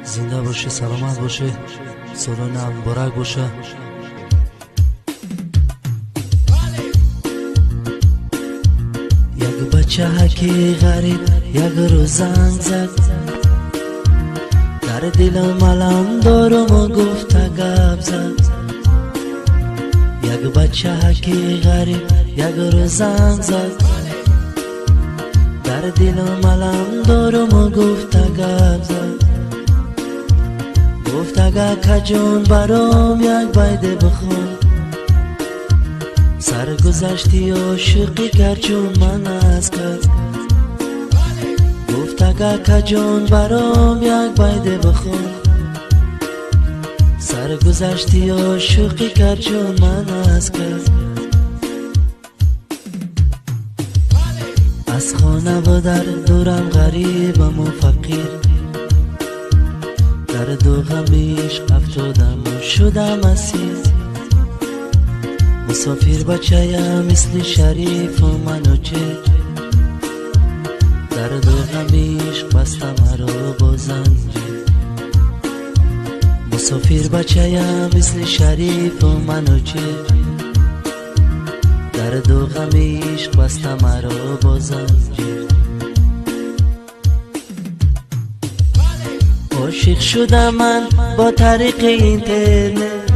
زنده باشه، سلامت باشه، سالانه مبارک باشه. یک بچه هکی غریب یک روز زنگ زد، در دلم علم دارم و گفت گپ زد. یک بچه هکی غریب یک روز زنگ زد، در دلم علم دارم و گفت گپ زد. گفت اگه کجون برام یک بیده بخون، سرگذشتی عاشقی کرد چون من از کرد. گفت اگه کجون برام یک بیده بخون، سرگذشتی عاشقی کرد چون من از کرد. از خانه و در دورم غریبم و فقیر، در دو غمیش افتادم و شدم اسیر. مسافر بچه مثل شریف و منوچه، در دو غمیش بستم مرا با زنجیر. مسافر بچه مثل شریف و منوچه، در دو غمیش بستم مرا با زنجیر. عاشق شدم من با طریق اینترنت،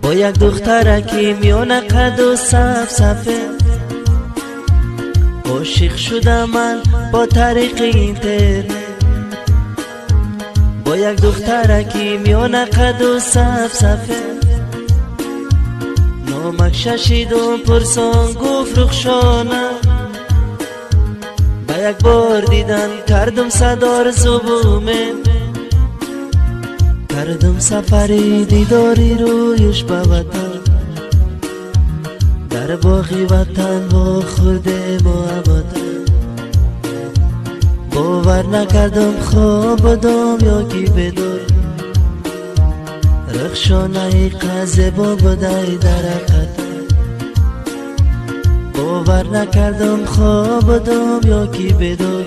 با یک دخترکی میونه قد و صفصفه. عاشق شدم من با طریق اینترنت، با یک دخترکی میونه قد و صفصفه. نامک ششیدم پرسان گفت رخشانه، با یک بار دیدن کردم صدار زبومه. کردم سفری دیداری رویش به وطن، در باغی وطن با خورده محبتن. باور نکردم خواب بودم یا کی بدای، رخشانه قزه با بدای در قطن. باور نکردم خواب بودم یا کی بدای،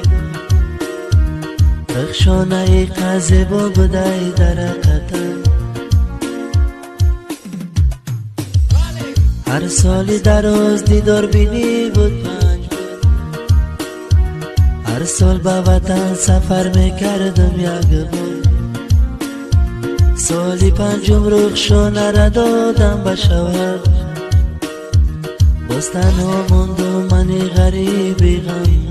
رخشانه قزه با بدای در قطن. هر سالی در روز دیدار بینی بود 5 بود، هر سال به وطن سفر میکردم یک بار. سالی 5 رخشانه را دادم به شوهر، باز تنها موندم منی غریبی غمناک.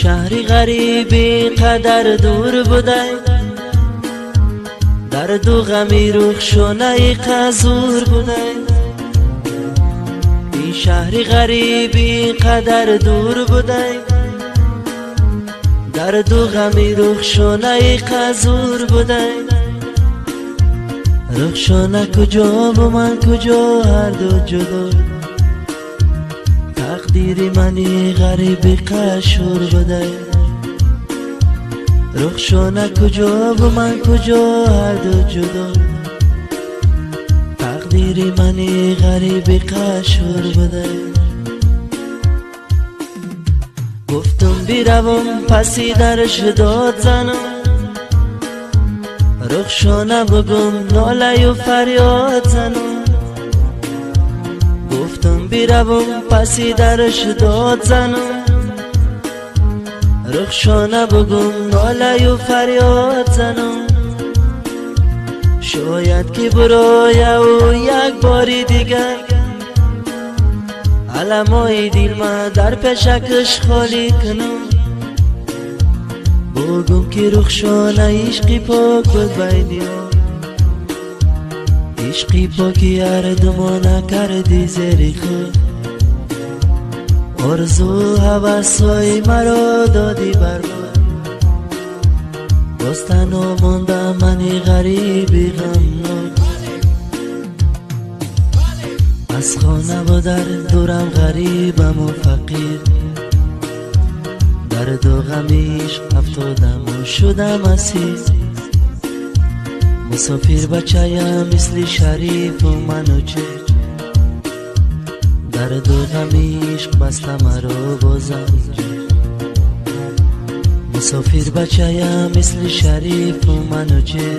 شهری غریبی قدر دور بوده، در دو غمی رخشانه قزور بوده. این شهری غریبی قدر دور بوده، در دو غمی رخشانه قزور بوده. رخشانه کجا و من کجا، هر دو جدا. تقدیری منی غریبی قشور بوده، رخشانه کجا و من کجا، هر دو جدا. تقدیری منی غریبی قشور بوده. گفتم بیروم پسی درش داد زنم، رخشانه بگم ناله و فریاد زنم. گفتم بیروم پسی درش داد زنم، رخشانه بگم ناله و فریاد زنم. شاید که برای او یک باری دیگر، علمای دل من در پیشکش خالی کنم. بگم که رخشانه عشقی پاک بود بین ما، عشقی پاکی هر دما نکردی زیر خود. آرزو هوسای مرا دادی برباد، باز تنها ماندم منی غریبی غمناک. از خانه و در دورم غریبم و فقیر، درد و غمیش افتادم و شدم اسیر. مسافر بچه‌ام مثل شریف و منو چه، درد و غمیش بسته مرا با زنجیر. مسافر بچه‌ام مثل شریف و منو چه،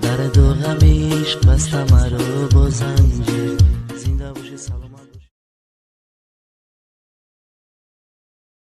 درد و غمیش بسته مرا با زنجیر. زنده باشه. سلام.